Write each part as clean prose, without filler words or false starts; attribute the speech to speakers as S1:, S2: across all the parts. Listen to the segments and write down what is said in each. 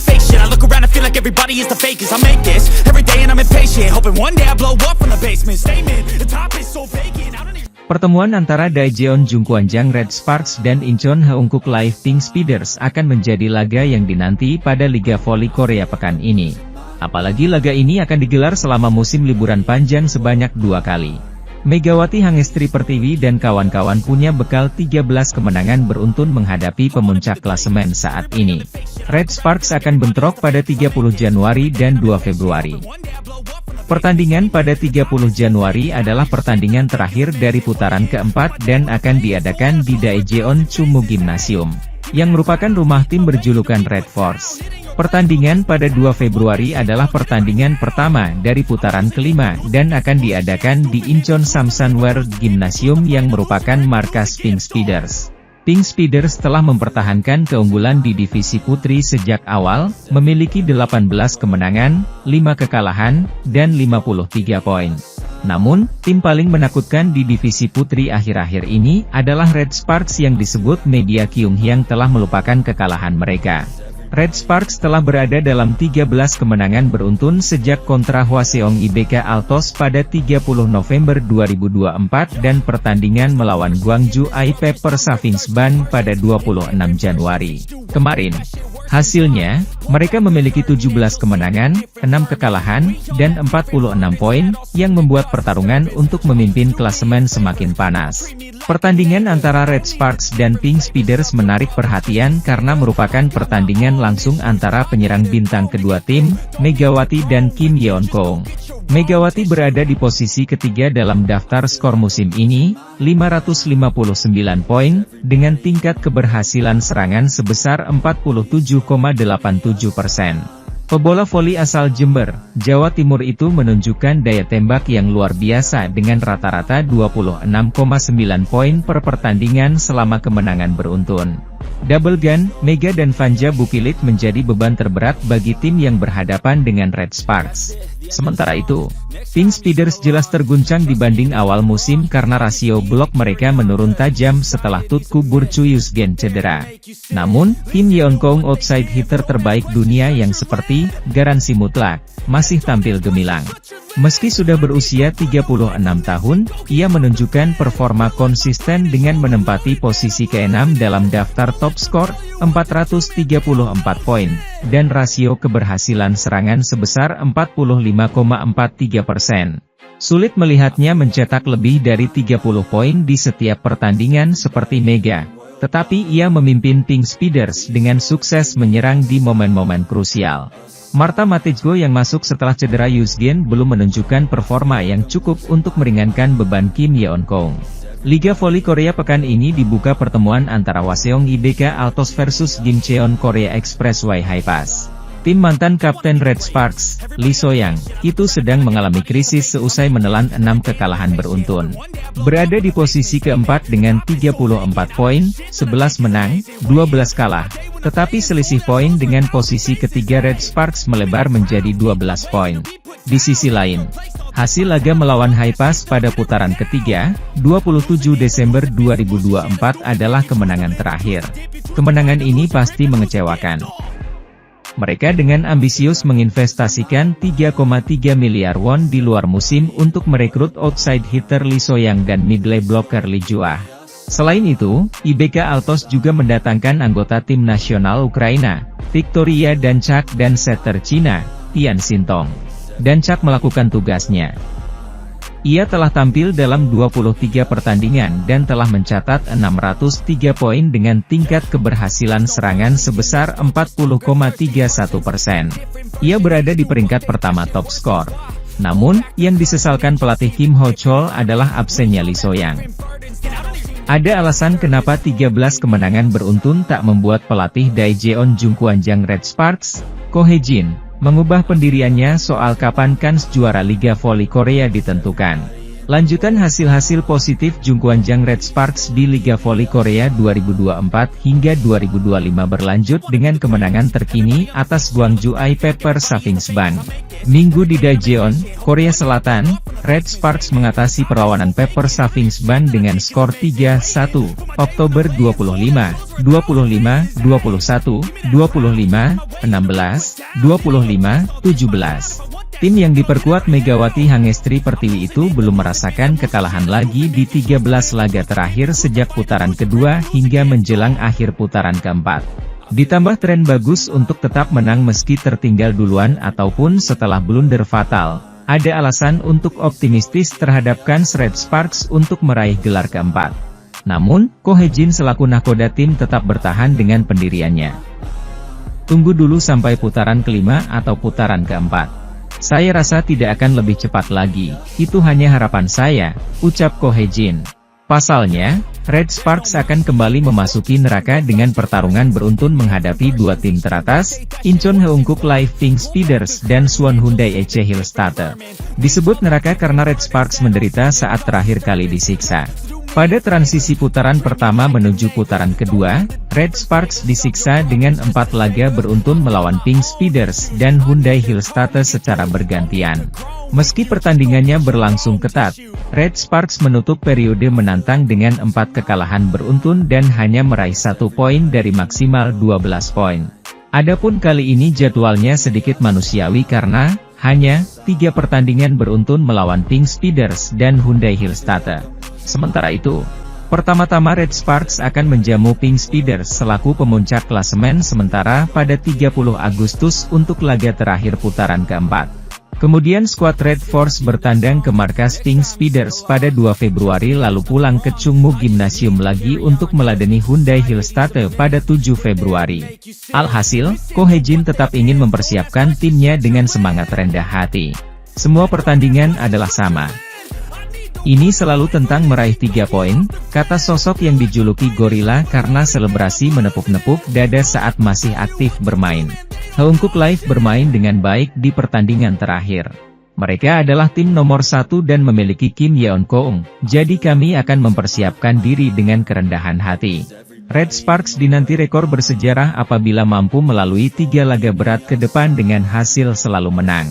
S1: fake shit. I look around and feel like everybody is the fakest. I make this every day and I'm impatient, hoping one day I blow up from the basement. Statement, the top is so vacant. I don't even...
S2: Pertemuan antara Daejeon Jungkwanjang Red Sparks dan Incheon Haeunkook Live Pink Speeders akan menjadi laga yang dinanti pada Liga Voli Korea pekan ini. Apalagi laga ini akan digelar selama musim liburan panjang sebanyak 2 kali. Megawati Hangestri Pertiwi dan kawan-kawan punya bekal 13 kemenangan beruntun menghadapi pemuncak klasemen saat ini. Red Sparks akan bentrok pada 30 Januari dan 2 Februari. Pertandingan pada 30 Januari adalah pertandingan terakhir dari putaran keempat dan akan diadakan di Daejeon Chunmoo Gymnasium, yang merupakan rumah tim berjulukan Red Force. Pertandingan pada 2 Februari adalah pertandingan pertama dari putaran kelima dan akan diadakan di Incheon Samsunwear Gymnasium yang merupakan markas Pink Speeders. Pink Speeders telah mempertahankan keunggulan di divisi putri sejak awal, memiliki 18 kemenangan, 5 kekalahan, dan 53 poin. Namun, tim paling menakutkan di divisi putri akhir-akhir ini adalah Red Sparks yang disebut media Kyunghyang telah melupakan kekalahan mereka. Red Sparks telah berada dalam 13 kemenangan beruntun sejak kontra Hwaseong IBK Altos pada 30 November 2024 dan pertandingan melawan Gwangju I-Pepper Safingsban pada 26 Januari kemarin. Hasilnya, mereka memiliki 17 kemenangan, 6 kekalahan, dan 46 poin, yang membuat pertarungan untuk memimpin klasemen semakin panas. Pertandingan antara Red Sparks dan Pink Speeders menarik perhatian karena merupakan pertandingan langsung antara penyerang bintang kedua tim, Megawati dan Kim Yeon-kong. Megawati berada di posisi ketiga dalam daftar skor musim ini, 559 poin, dengan tingkat keberhasilan serangan sebesar 47,87%. Pebola voli asal Jember, Jawa Timur itu menunjukkan daya tembak yang luar biasa dengan rata-rata 26,9 poin per pertandingan selama kemenangan beruntun. Double Gun, Mega dan Vanja Bukilit menjadi beban terberat bagi tim yang berhadapan dengan Red Sparks. Sementara itu, Pink Speeders jelas terguncang dibanding awal musim karena rasio blok mereka menurun tajam setelah Tutku Burcu Yusgen cedera. Namun, Kim Yeon-kong outside hitter terbaik dunia yang seperti garansi mutlak, masih tampil gemilang. Meski sudah berusia 36 tahun, ia menunjukkan performa konsisten dengan menempati posisi ke-6 dalam daftar top skor, 434 poin, dan rasio keberhasilan serangan sebesar 45,43%. Sulit melihatnya mencetak lebih dari 30 poin di setiap pertandingan seperti Mega, tetapi ia memimpin Pink Speeders dengan sukses menyerang di momen-momen krusial. Marta Matejko yang masuk setelah cedera Yusgen belum menunjukkan performa yang cukup untuk meringankan beban Kim Yeon-kong. Liga Voli Korea pekan ini dibuka pertemuan antara Hwaseong IBK Altos versus Gimcheon Korea Expressway High Pass. Tim mantan Kapten Red Sparks, Lee So-yang, itu sedang mengalami krisis seusai menelan 6 kekalahan beruntun. Berada di posisi keempat dengan 34 poin, 11 menang, 12 kalah. Tetapi selisih poin dengan posisi ketiga Red Sparks melebar menjadi 12 poin. Di sisi lain, hasil laga melawan High Pass pada putaran ketiga, 27 Desember 2024 adalah kemenangan terakhir. Kemenangan ini pasti mengecewakan. Mereka dengan ambisius menginvestasikan 3,3 miliar won di luar musim untuk merekrut outside hitter Lee So-yang dan middle blocker Lee Juah. Selain itu, IBK Altos juga mendatangkan anggota tim nasional Ukraina, Victoria Danchak dan setter Cina, Tian Sintong. Danchak melakukan tugasnya. Ia telah tampil dalam 23 pertandingan dan telah mencatat 603 poin dengan tingkat keberhasilan serangan sebesar 40,31%. Ia berada di peringkat pertama top skor. Namun, yang disesalkan pelatih Kim Ho-chol adalah absennya Lee So-yang. Ada alasan kenapa 13 kemenangan beruntun tak membuat pelatih Daejeon Jungkwanjang Red Sparks, Ko Hae-jin, mengubah pendiriannya soal kapan kans juara Liga Voli Korea ditentukan. Lanjutan hasil-hasil positif Jungkwanjang Red Sparks di Liga Voli Korea 2024 hingga 2025 berlanjut dengan kemenangan terkini atas Gwangju I-Pepper Safingsban. Minggu di Daejeon, Korea Selatan, Red Sparks mengatasi perlawanan Pepper Savings Band dengan skor 3-1, Oktober 25, 25, 21, 25, 16, 25, 17. Tim yang diperkuat Megawati Hangestri Pertiwi itu belum merasakan kekalahan lagi di 13 laga terakhir sejak putaran kedua hingga menjelang akhir putaran keempat. Ditambah tren bagus untuk tetap menang meski tertinggal duluan ataupun setelah blunder fatal, ada alasan untuk optimistis terhadap kans Red Sparks untuk meraih gelar keempat. Namun, Ko Hae-jin selaku nahkoda tim tetap bertahan dengan pendiriannya. Tunggu dulu sampai putaran kelima atau putaran keempat. Saya rasa tidak akan lebih cepat lagi, itu hanya harapan saya, ucap Ko Hae-jin. Pasalnya, Red Sparks akan kembali memasuki neraka dengan pertarungan beruntun menghadapi dua tim teratas, Incheon Heungkuk Live Pink Speeders dan Suwon Hyundai EC Hillstarter. Disebut neraka karena Red Sparks menderita saat terakhir kali disiksa. Pada transisi putaran pertama menuju putaran kedua, Red Sparks disiksa dengan 4 laga beruntun melawan Pink Speeders dan Hyundai Hillstarter secara bergantian. Meski pertandingannya berlangsung ketat, Red Sparks menutup periode menantang dengan 4 kekalahan beruntun dan hanya meraih 1 poin dari maksimal 12 poin. Adapun kali ini jadwalnya sedikit manusiawi karena hanya 3 pertandingan beruntun melawan Pink Speeders dan Hyundai Hillstarter. Sementara itu, pertama-tama Red Sparks akan menjamu Pink Speeders selaku pemuncak klasemen sementara pada 30 Agustus untuk laga terakhir putaran keempat. Kemudian skuad Red Force bertandang ke markas Pink Speeders pada 2 Februari lalu pulang ke Chungmu Gymnasium lagi untuk meladeni Hyundai Hillstarter pada 7 Februari. Alhasil, Ko Hae-jin tetap ingin mempersiapkan timnya dengan semangat rendah hati. Semua pertandingan adalah sama. Ini selalu tentang meraih 3 poin, kata sosok yang dijuluki Gorilla karena selebrasi menepuk-nepuk dada saat masih aktif bermain. Heungkuk Live bermain dengan baik di pertandingan terakhir. Mereka adalah tim nomor 1 dan memiliki Kim Yeon-keung, jadi kami akan mempersiapkan diri dengan kerendahan hati. Red Sparks dinanti rekor bersejarah apabila mampu melalui 3 laga berat ke depan dengan hasil selalu menang.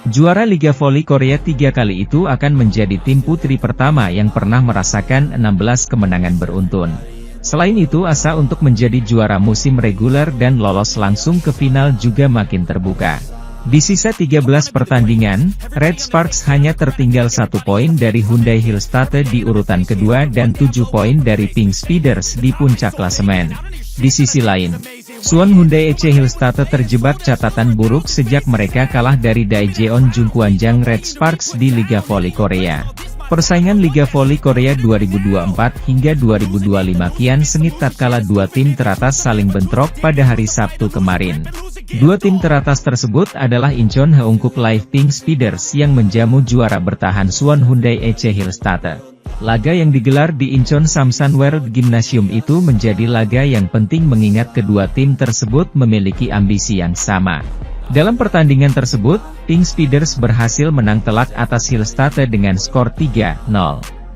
S2: Juara Liga Voli Korea 3 kali itu akan menjadi tim putri pertama yang pernah merasakan 16 kemenangan beruntun. Selain itu asa untuk menjadi juara musim reguler dan lolos langsung ke final juga makin terbuka. Di sisa 13 pertandingan, Red Sparks hanya tertinggal 1 poin dari Hyundai Hillstarter di urutan kedua dan 7 poin dari Pink Speeders di puncak klasemen. Di sisi lain, Suwon Hyundai EC Hillstarter terjebak catatan buruk sejak mereka kalah dari Daejeon Jungkwanjang Red Sparks di Liga Voli Korea. Persaingan Liga Voli Korea 2024 hingga 2025 kian sengit tatkala 2 tim teratas saling bentrok pada hari Sabtu kemarin. 2 tim teratas tersebut adalah Incheon Heungkuk Live Pink Speeders yang menjamu juara bertahan Suwon Hyundai EC Hillstarter. Laga yang digelar di Incheon Samsan World Gymnasium itu menjadi laga yang penting mengingat kedua tim tersebut memiliki ambisi yang sama. Dalam pertandingan tersebut, Pink Speeders berhasil menang telak atas Hillstarter dengan skor 3-0.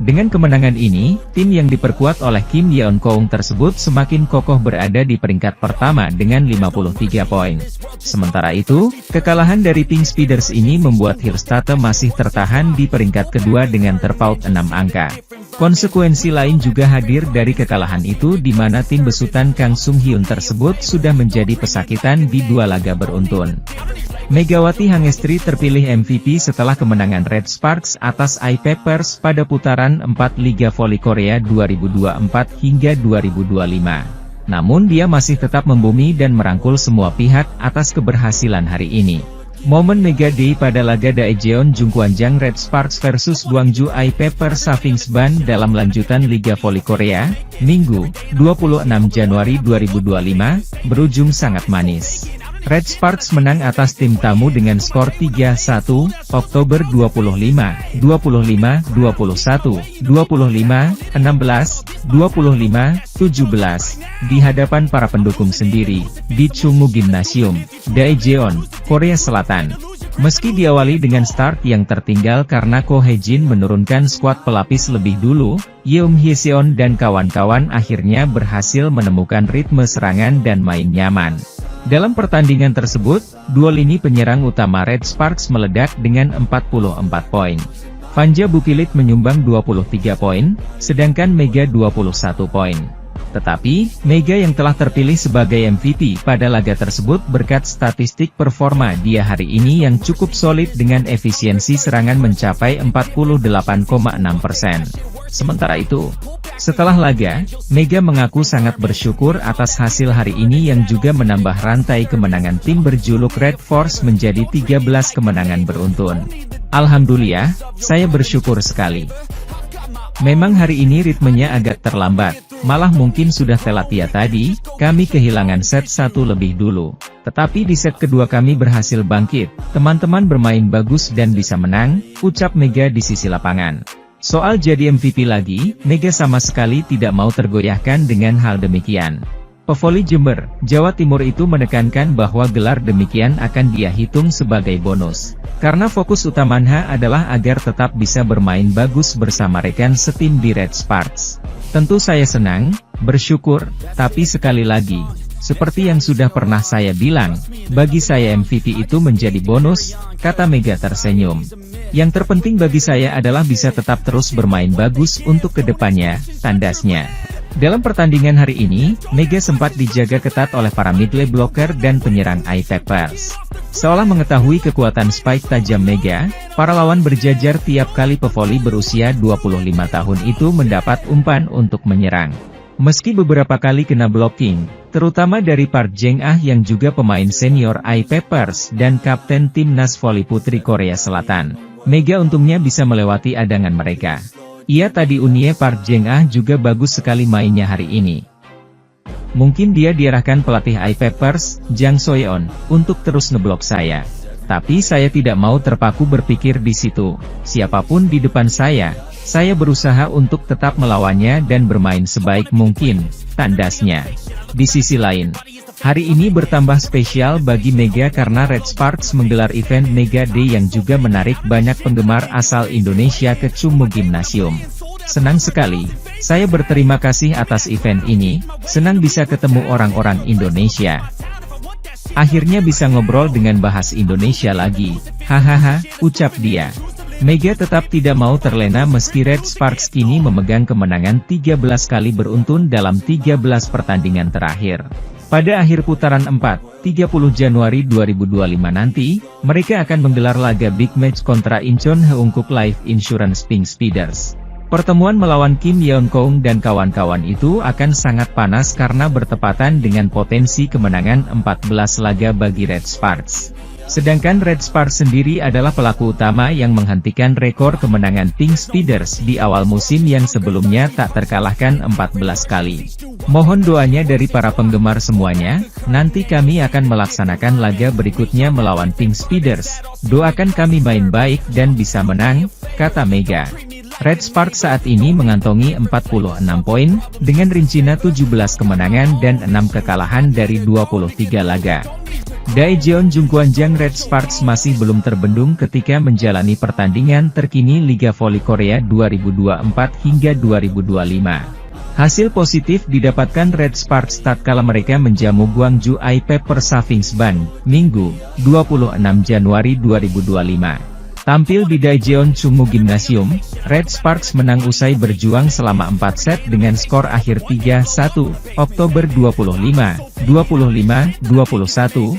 S2: Dengan kemenangan ini, tim yang diperkuat oleh Kim Yeon-keung tersebut semakin kokoh berada di peringkat pertama dengan 53 poin. Sementara itu, kekalahan dari Pink Speeders ini membuat Hillstarter masih tertahan di peringkat kedua dengan terpaut 6 angka. Konsekuensi lain juga hadir dari kekalahan itu di mana tim besutan Kang Sung Hyun tersebut sudah menjadi pesakitan di 2 laga beruntun. Megawati Hangestri terpilih MVP setelah kemenangan Red Sparks atas I-Peppers pada putaran 4 Liga Voli Korea 2024 hingga 2025. Namun dia masih tetap membumi dan merangkul semua pihak atas keberhasilan hari ini. Momen Mega Day pada laga Daejeon Jungkwanjang Red Sparks versus Gwangju I-Peppers Savings Band dalam lanjutan Liga Voli Korea, Minggu, 26 Januari 2025, berujung sangat manis. Red Sparks menang atas tim tamu dengan skor 3-1, Oktober 25, 25, 21, 25, 16, 25, 17, di hadapan para pendukung sendiri, di Chungmu Gymnasium, Daejeon, Korea Selatan. Meski diawali dengan start yang tertinggal karena Ko Hae-jin menurunkan skuad pelapis lebih dulu, Yeom Hyeseon dan kawan-kawan akhirnya berhasil menemukan ritme serangan dan main nyaman. Dalam pertandingan tersebut, dua lini penyerang utama Red Sparks meledak dengan 44 poin. Vanja Bukilit menyumbang 23 poin, sedangkan Mega 21 poin. Tetapi, Mega yang telah terpilih sebagai MVP pada laga tersebut berkat statistik performa dia hari ini yang cukup solid dengan efisiensi serangan mencapai 48,6%. Sementara itu, setelah laga, Mega mengaku sangat bersyukur atas hasil hari ini yang juga menambah rantai kemenangan tim berjuluk Red Force menjadi 13 kemenangan beruntun. Alhamdulillah, saya bersyukur sekali. Memang hari ini ritmenya agak terlambat, malah mungkin sudah telat ya tadi, kami kehilangan set 1 lebih dulu. Tetapi di set kedua kami berhasil bangkit, teman-teman bermain bagus dan bisa menang, ucap Mega di sisi lapangan. Soal jadi MVP lagi, Mega sama sekali tidak mau tergoyahkan dengan hal demikian. Pevoli Jember, Jawa Timur itu menekankan bahwa gelar demikian akan dia hitung sebagai bonus. Karena fokus utamanya adalah agar tetap bisa bermain bagus bersama rekan setim di Red Sparks. Tentu saya senang, bersyukur, tapi sekali lagi, seperti yang sudah pernah saya bilang, bagi saya MVP itu menjadi bonus, kata Mega tersenyum. Yang terpenting bagi saya adalah bisa tetap terus bermain bagus untuk kedepannya, tandasnya. Dalam pertandingan hari ini, Mega sempat dijaga ketat oleh para middle blocker dan penyerang iPeppers. Seolah mengetahui kekuatan spike tajam Mega, para lawan berjajar tiap kali pevoli berusia 25 tahun itu mendapat umpan untuk menyerang. Meski beberapa kali kena blocking, terutama dari Park Jeng-ah yang juga pemain senior iPeppers dan kapten timnas voli putri Korea Selatan, Mega untungnya bisa melewati adangan mereka. Ia tadi unie Park Jeng-ah juga bagus sekali mainnya hari ini. Mungkin dia diarahkan pelatih iPeppers, Jang Soyeon, untuk terus ngeblok saya. Tapi saya tidak mau terpaku berpikir di situ. Siapapun di depan saya berusaha untuk tetap melawannya dan bermain sebaik mungkin, tandasnya. Di sisi lain, hari ini bertambah spesial bagi Mega karena Red Sparks menggelar event Mega Day yang juga menarik banyak penggemar asal Indonesia ke Chungmu Gymnasium. Senang sekali, saya berterima kasih atas event ini, senang bisa ketemu orang-orang Indonesia. Akhirnya bisa ngobrol dengan bahas Indonesia lagi, hahaha, ucap dia. Mega tetap tidak mau terlena meski Red Sparks kini memegang kemenangan 13 kali beruntun dalam 13 pertandingan terakhir. Pada akhir putaran 4, 30 Januari 2025 nanti, mereka akan menggelar laga big match kontra Incheon Heungkuk Life Insurance Pink Speeders. Pertemuan melawan Kim Yeon Kong dan kawan-kawan itu akan sangat panas karena bertepatan dengan potensi kemenangan 14 laga bagi Red Sparks. Sedangkan Red Sparks sendiri adalah pelaku utama yang menghentikan rekor kemenangan Pink Speeders di awal musim yang sebelumnya tak terkalahkan 14 kali. Mohon doanya dari para penggemar semuanya, nanti kami akan melaksanakan laga berikutnya melawan Pink Speeders. Doakan kami main baik dan bisa menang, kata Mega. Red Sparks saat ini mengantongi 46 poin, dengan rincian 17 kemenangan dan 6 kekalahan dari 23 laga. Daejeon Jungkwanjang Red Sparks masih belum terbendung ketika menjalani pertandingan terkini Liga Voli Korea 2024 hingga 2025. Hasil positif didapatkan Red Sparks tatkala mereka menjamu Gwangju iPeppers Safingsban, Minggu, 26 Januari 2025. Tampil di Daejeon Chungmu Gymnasium, Red Sparks menang usai berjuang selama 4 set dengan skor akhir 3-1, Oktober 25, 25, 21, 25,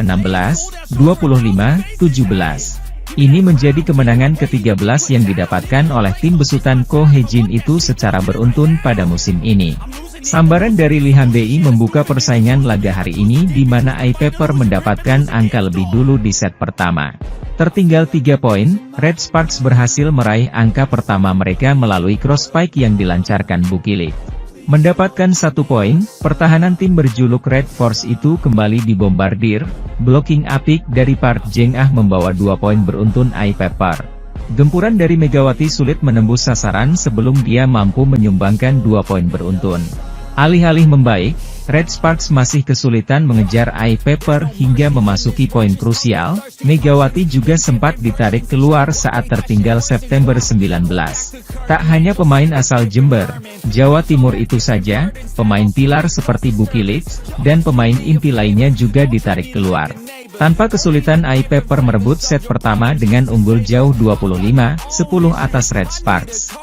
S2: 16, 25, 17. Ini menjadi kemenangan ke-13 yang didapatkan oleh tim besutan Ko Hejin itu secara beruntun pada musim ini. Sambaran dari Lee Han-dei membuka persaingan laga hari ini di mana iPepper mendapatkan angka lebih dulu di set pertama. Tertinggal 3 poin, Red Sparks berhasil meraih angka pertama mereka melalui cross spike yang dilancarkan Bukilit. Mendapatkan 1 poin, pertahanan tim berjuluk Red Force itu kembali dibombardir, blocking apik dari Park Jeng-ah membawa 2 poin beruntun iPepper. Gempuran dari Megawati sulit menembus sasaran sebelum dia mampu menyumbangkan 2 poin beruntun. Alih-alih membaik, Red Sparks masih kesulitan mengejar iPepper hingga memasuki poin krusial. Megawati juga sempat ditarik keluar saat tertinggal September 19. Tak hanya pemain asal Jember, Jawa Timur itu saja, pemain pilar seperti Bukilic, dan pemain inti lainnya juga ditarik keluar. Tanpa kesulitan Ai Pepper merebut set pertama dengan unggul jauh 25-10 atas Red Sparks.